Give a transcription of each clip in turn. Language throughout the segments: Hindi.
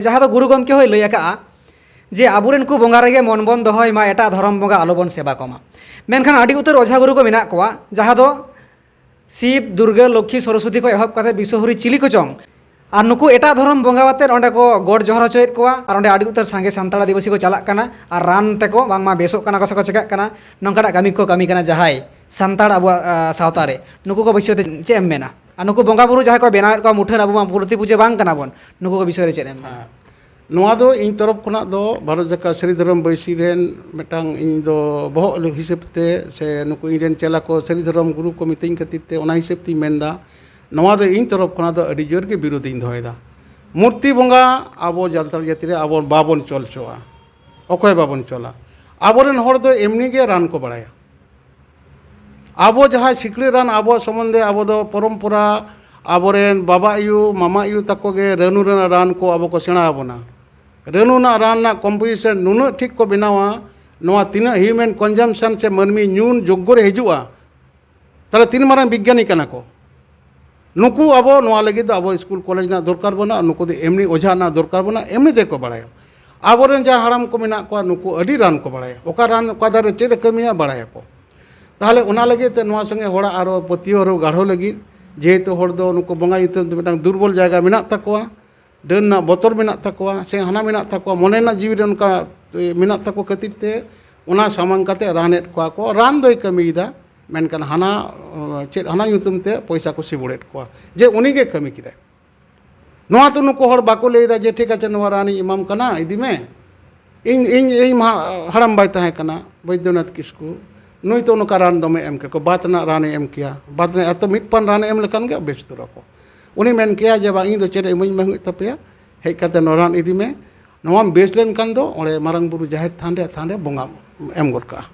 जहाँ गुरु गमके हो लई आका जे आबुरेन को बंगा रेगे मन बन दहय मा एटा धर्म बंगा आलोबन सेवा कमा मेनखान आडी उतर ओझा गुरु को मेना कोआ जहाँ दो शिव दुर्गा लक्ष्मी सरस्वती को एहब काते विश्वहरी चिली को चंग और नुकु एटा धर्म बंगा बाते अंडे को गड़ जहर हचोयेद कोआ और अंडे आडी उतर सांगे सान्ताड़ आदिवासी को चलाक काना और रान तेको बांगमा बेसोक काना को सको चेकाक काना नोंकाटा कामी को कामी काना जहाय सान्ताड़ आबो सावता रे नुकु को विषय ते चे एम मेना और नुकु बंगा बुरु जहाँ को बनावेद को मुठान आबो मूर्ति पूजा बांग काना बोन नुकु को विषय रे चे एम नोआ दो इन तरफ खना दो भारत जका श्री धर्म बैसी रेन मिटांग इन दो बहुत हिसाब ते से नुकु इन चेला को श्री धर्म गुरु को मिटिंग खातिर ते ओना हिसाब ती मेनदा नोआ दो इन तरफ खना दो अडी जोर के विरोध इन दोयदा मूर्ति बंगा आबो जानतार जाति रे आबो बाबन चलचोआ अखय बाबन चला आबोरेन हर दो एमनी गे रान को बड़ाया आबो जहाँ सिकड़ी रान आबो सम्बन्धे आबो दो परम्परा आबोरेन बाबा आयु मामा आयु तको गे रेनु रेना रान को आबो को सेणा आबोना रेनु ना रान ना कम्पोजिशन नुन ठीक को बनावा नोआ तीना ह्यूमन कंजम्पशन से मनमी न्यून जोग्य रे हिजुआ ताले तीन मारां विज्ञानी कना को नुकु आबो नोआ लगी दो आबो स्कूल कॉलेज ना दरकार बना नुकु दो एमनी ओझा ना दरकार बना एमनी ते को बड़ाया आबोरेन जा हाराम को मेना को नुकु अडी रान को बड़ाया ओका रान ओका दारे चेद कमिया बड़ाया को ताहले ओना लगी ते नोआ संगे होड़ा आरो पतियो रो गाढ़ो लगी जेहेतु हर दो नुकु बंगा युतन मिटांग दुर्बल जायगा मेना तकोआ डन ना बतर मेना तकोआ से हाना मेना तकोआ मने ना जीवी रे उनका मेना तको खातिर ते ओना सामांग काते रानेट को रान दोय कमीदा मेनकान हाना चेद हाना युतुम ते पैसा को सिबुड़ेट को जे उनी गे कमी किदा नोआ तो नुकु हर बाको लेदा जे ठीक आछे नोआ रानी इमाम कना इदी में इन इन इन हराम बाय ताहे कना बैद्यनाथ किस्कु नुई तो नुका रान दमे एम के को बात ना राने एम किया बात ने अतो मिटपन राने एम लेकान गे बेस तुरा को उनी मेन किया जे बा इन दो चेरे इमई महु तपया हेज काते नोरान इदी में नोआम बेस लेन कान दो ओले मारंग बुरु जाहिर थांडे बंगा एम गोड का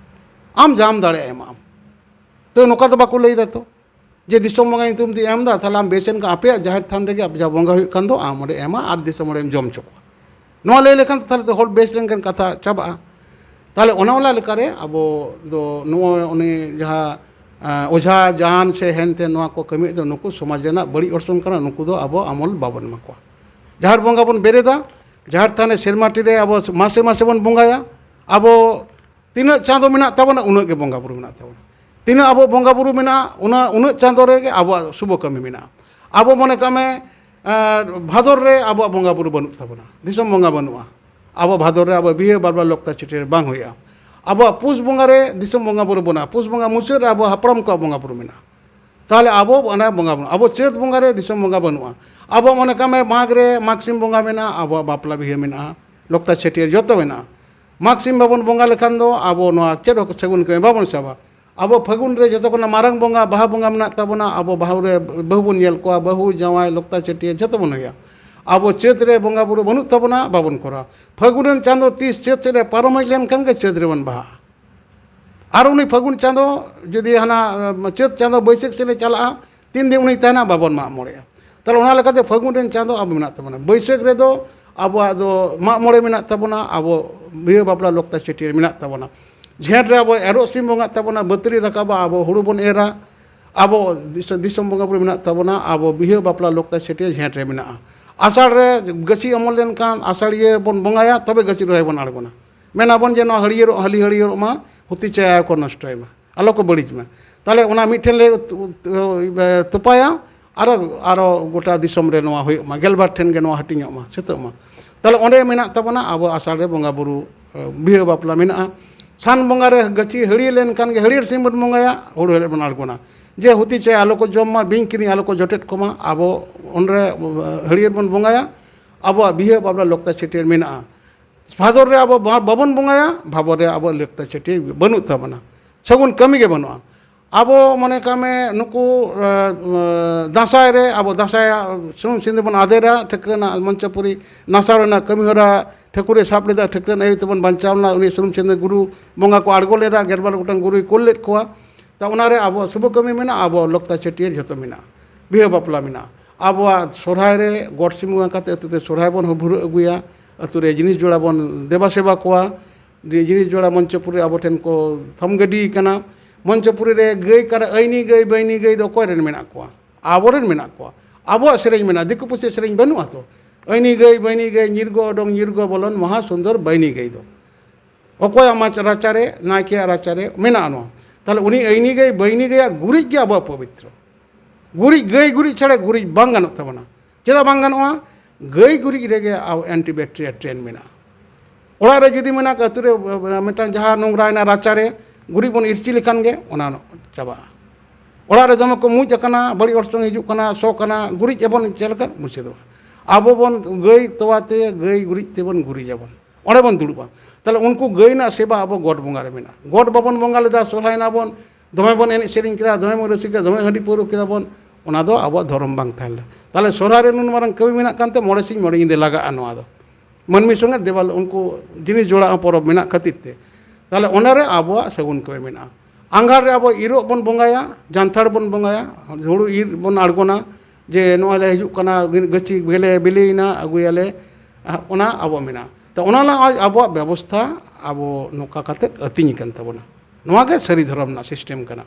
आम जाम दाड़े एम आम तो नुका तो बाको लईदा तो जे दिसोम बंगा तुम दी एम दा थाला आम बेसेन का आपे जाहिर थांडे गे आप जा बंगा हुई कान दो आम ओडे एमा आर दिसोम ओडे जम चको नोआ ले लेकान थाले तो हर बेस लेन कान कथा चाबा ताले ओना लेकारे आबो दो नुआ उनी जहाँ ओझा जान से हेनते नुआ को कमी दो नुकु समाज रेना बड़ी अर्सों कना नुकु दो आबो आमल बाबन मको जहार बंगा बन बेरेदा जहार थाने सेरमाटी रे आबो मासे मासे बन बंगाया आबो तीना चांदो मेना ताबना उना के बंगा बुरु मेना ताबना तीना आबो बंगा बुरु मेना उना चांदो रे के आबो शुभ कमी मेना आबो मने कामे भादर रे आबो बंगा बुरु बनु ताबना दिसम बंगा बनुआ आबो भादर रे आबो बिहे बारबा लोकता चिटे बांग होया आबो पुस बंगा रे दिसम बंगा बुरु बना पुस बंगा मुसे रे आबो हापड़ाम को बंगा बुरु मेना ताले आबो अना बंगा बनु आबो चेत बंगा रे दिसम बंगा बनुआ आबो मने कामे माघ रे माघसिम बंगा मेना आबो बापला बिहे मेना लोकता चिटे जतो मेना माघसिम बाबन बंगा लेखान दो आबो नोआ चेद सगुन के बाबन साबा आबो फगुन रे जतो कोना मारंग बंगा बाहा बंगा मेना ताबना आबो बाहु रे बहु बन नेल को बहु जावाय लोकता चिटे जतो बन होया आबो चेत रे बंगा बुरु बनु ताबना बाबन कोरा फगुन चांदो 30 चेत रे पारम लेन कान के चेत रे बन बाहा आर उनी फगुन चांदो जदि हाना चेत चांदो बैसाख से चला 3 दिन उनी ताना बाबन मा मोड़े ताले ओना लेकाते फगुन रेन चांदो आबो मेना ताबना बैसाख रे दो आबो दो मा मोड़े मेना ताबना आबो बिहे बापला लोकता चिटे मेना ताबना झेंट रे आबो एरो सिम बंगा ताबना बतरी रकाबा आबो हुड़ु बन एरा आबो दिसम बंगा बुरु मेना ताबना आबो बिहे बापला लोकता चिटे झेंट रे मेना आषाढ़ रे गसी अमल लेन कान आषाढ़िये बन बंगाया तबे गसी रोय बन आड़गोना मेना बन जे नो हरियर हली हरियर मा हुती चाया को नष्टय मा आलो को बड़िज में ताले ओना मिठेन ले तुपाया आरो गोटा दिसम रे नोआ होय मा गेलबार ठेन गे नोआ हटिङो मा सेतो मा ताले ओंडे मेना ताबना आबो आषाढ़ रे बंगा बुरु बिहे बापला मेना सान बंगा रे गची हड़ियर लेन कान गे हड़ियर सिम बन बंगाया हुड़ु हेले बन आड़गोना जे हुती चाय आलो को जम मा बिंग किनी आलो को जटेट को मा आबो ओनरे हड़ियर बन बंगाया आबो बिहे बापला लोकता चिटे मेना भादर रे आबो बाबन बंगाया भाबर रे आबो लोकता चिटे बनु ताबना सगुन कमी गे बनुआ आबो मने कामे नुकु दासाय रे आबो दासाय सुम सिंधु बन आदेरा ठकरेना मंचपुरी नासारना कमी होरा ठकुरे साप लेदा ठकरेना ए तबन बंचावना उनी सुम सिंधु गुरु बंगा को आड़गो लेदा गेरबाल गोटन गुरु कोल लेट कोआ ता उनारे आबो शुभ कमी मेना आबो लोकता चिटे जतो मेना बिहे बापला मेना आबो सोरहाय रे गड सिमुआ काते अतुते सोरहाय बन भुरु अगुया अतुरे जिनिस जोड़ा बन देवा सेवा कोआ जिनिस जोड़ा मंचपुरी आबो ठेन को थम गडी कना मंचपुरी रे गई कर ऐनी गई बैनी गई दो कोय रेन मेना कोआ आबो रेन मेना कोआ आबो सेरेज मेना दिकु पुसे सेरेज बनुआ तो ᱟᱹᱭᱱᱤ ᱜᱟᱹᱭ ᱵᱟᱹᱭᱱᱤ ᱜᱟᱹᱭ ᱧᱤᱨᱜᱚ ᱚᱰᱚᱝ ᱧᱤᱨᱜᱚ ᱵᱚᱞᱚᱱ ᱢᱚᱦᱟ ᱥᱩᱱᱫᱚᱨ ᱵᱟᱹᱭᱱᱤ ᱜᱟᱹᱭ ᱫᱚ ᱚᱠᱚᱭ ᱟᱢᱟᱜ ᱨᱟᱪᱟᱨᱮ ᱱᱟᱭᱠᱮᱭᱟᱜ ᱨᱟᱪᱟᱨᱮ ᱢᱮᱱᱟᱜᱼᱟ ᱱᱚᱣᱟ ᱛᱟᱦᱞᱮ ᱩᱱᱤ ᱟᱹᱭᱱᱤ ᱜᱟᱹᱭ ᱵᱟᱹᱭᱱᱤ ᱜᱟᱹᱭᱟᱜ ᱜᱩᱨᱤᱡ ᱜᱮ ᱟᱵᱚᱣᱟᱜ ᱯᱚᱵᱤᱛᱨᱚ ᱜᱩᱨᱤᱡ ᱜᱟᱹᱭ ᱜᱩᱨᱤᱡ ᱪᱷᱟᱲᱟ ᱜᱩᱨᱤᱡ ᱵᱟᱝ ᱜᱟᱱᱚᱜ ᱛᱟᱵᱚᱱᱟ ᱪᱮᱫᱟᱜ ᱵᱟᱝ ᱜᱟᱱᱚᱜᱼᱟ ᱜᱟᱹᱭ ᱜᱩᱨᱤᱡ ᱨᱮᱜᱮ ᱟᱵᱚ ᱮᱱᱴᱤᱵᱮᱠᱴᱮᱨᱤᱭᱟ ᱴᱨᱮᱱ ᱢᱮᱱᱟᱜᱼᱟ ᱚᱲᱟᱜ ᱨᱮ ᱡᱩᱫᱤ ᱢᱮᱱᱟᱜ ᱟᱹᱛᱩ ᱨᱮ ᱢᱤᱫᱴᱟᱝ ᱡᱟᱦᱟᱸ ᱱᱚᱝᱨᱟᱭᱱᱟ ᱨᱟᱪᱟᱨᱮ ᱜᱩᱨᱤᱡ ᱵᱚᱱ ᱤᱨᱪᱤ ᱞᱮᱠᱷᱟᱱ ᱜᱮ ᱚᱱᱟ ᱪᱟᱵᱟᱜᱼᱟ ᱚᱲᱟᱜ ᱨᱮ ᱫᱚᱢᱮ ᱠᱚ ᱢᱩᱡ ᱟᱠᱟᱱᱟ ᱵᱟᱹᱲᱤᱡ ᱚᱨᱥᱚᱝ ᱦᱤᱡᱩᱜ ᱠᱟᱱᱟ ᱥᱚ ᱠᱟᱱᱟ ᱜᱩᱨᱤᱡ ᱮᱵᱚᱱ ᱪᱮᱫ ᱞᱮᱠᱟ ᱢᱩᱪᱟᱹᱫᱚᱜᱼᱟ ᱟᱵᱚ ᱵᱚᱱ ᱜᱟᱹᱭ ᱛᱚᱣᱟᱛᱮ ᱜᱟᱹᱭ ᱜᱩᱨᱤᱡ ᱛᱮᱵᱚᱱ ᱜᱩᱨᱤᱡᱟᱵᱚᱱ ᱚᱸᱰᱮ ᱵᱚᱱ ᱫᱩᱲᱩᱵᱼᱟ ᱛᱟᱦᱞᱮ ᱩᱱᱠᱩ ᱜᱟᱹᱭ ᱨᱮᱱᱟᱜ ᱥᱮᱵᱟ ᱟᱵᱚ ᱜᱚᱰ ᱵᱚᱸᱜᱟ ᱨᱮ ᱢᱮᱱᱟᱜᱼᱟ ᱜᱚᱰ ᱵᱟᱵᱚᱱ ᱵᱚᱸᱜᱟ ᱞᱮᱫᱟ ᱥᱚᱨᱦᱟᱭᱱᱟ ᱵᱚᱱ ᱫᱚᱢᱮ ᱵᱚᱱ ᱮᱱᱮᱡ ᱥᱮᱨᱮᱧ ᱠᱮᱫᱟ ᱫᱚᱢᱮ ᱵᱚᱱ ᱨᱟᱹᱥᱠᱟᱹ ᱫᱚᱢᱮ ᱦᱟᱺᱰᱤ ᱯᱟᱹᱣᱨᱟᱹ ᱠᱮᱫᱟ ᱵᱚᱱ ᱚᱱᱟ ᱫᱚ ᱟᱵᱚᱣᱟᱜ ᱫᱷᱚᱨᱚᱢ ᱵᱟᱝ ᱛᱟᱦᱮᱸ ᱞᱮᱱᱟ ᱛᱟᱦᱞᱮ ᱥᱚᱨᱦᱟᱭ ᱨᱮ ᱱᱩᱱ ᱢᱟᱨᱟᱝ ᱠᱟᱹᱢᱤ ᱢᱮᱱᱟᱜ ᱠᱟᱱᱛᱮ ᱢᱚᱬᱮ ᱥᱤᱧ ᱢᱚᱬᱮ ᱧᱤᱫᱟᱹ ᱞᱟᱜᱟᱜᱼᱟ ᱱᱚᱣᱟ ᱫᱚ ᱢᱟᱹᱱᱢᱤ ᱥᱚᱸᱜᱮ ᱫᱮᱣᱟᱞ ᱩᱱᱠᱩ ᱡᱤᱱᱤᱥ ᱡᱚᱲᱟᱣ ᱯᱚᱨᱚᱵᱽ ᱢᱮᱱᱟᱜ ᱠᱷᱟᱹᱛᱤᱨ ᱛᱮ ᱛᱟᱦᱞᱮ ᱚᱱᱟᱨᱮ ᱟᱵᱚᱣᱟᱜ ᱥᱟᱹᱜᱩᱱ ᱠᱟᱹᱢᱤ ᱢᱮᱱᱟᱜᱼᱟ ᱟᱸᱜᱷᱟᱲ ᱨᱮ ᱟᱵᱚ ᱤᱨᱚᱜ ᱵᱚᱱ ᱵᱚᱸᱜᱟᱭᱟ ᱡᱟᱱᱛᱷᱟᱲ ᱵᱚᱱ ᱵᱚᱸᱜᱟᱭᱟ ᱦᱩᱲᱩ ᱤᱨ ᱵᱚᱱ ᱟᱬᱜᱚᱱᱟ ᱡᱮ ᱱᱚᱜᱼᱚᱭ ᱞᱮ ᱦᱤᱡᱩᱜ ᱠᱟᱱᱟ ᱜᱟᱹᱪᱷᱤ ᱜᱮᱞᱮ ᱵᱤᱞᱤᱭᱮᱱᱟ ᱟᱹᱜᱩᱭᱟᱞᱮ ᱚᱱᱟ ᱟᱵᱚ ᱢᱮᱱᱟᱜᱼᱟ ᱛᱚ ᱚᱱᱟ ᱟᱵᱚᱣᱟᱜ ᱵᱮᱵᱚᱥᱛᱷᱟ ᱟᱵᱚ ᱱᱚᱝᱠᱟ ᱠᱟᱛᱮᱫ ᱟᱹᱛᱤᱧ ᱠᱟᱱ ᱛᱟᱵᱚᱱᱟ ᱱᱚᱣᱟ ᱜᱮ ᱥᱟᱹᱨᱤ ᱫᱷᱚᱨᱚᱢ ᱨᱮᱱᱟᱜ ᱥᱤᱥᱴᱮᱢ ᱠᱟᱱᱟ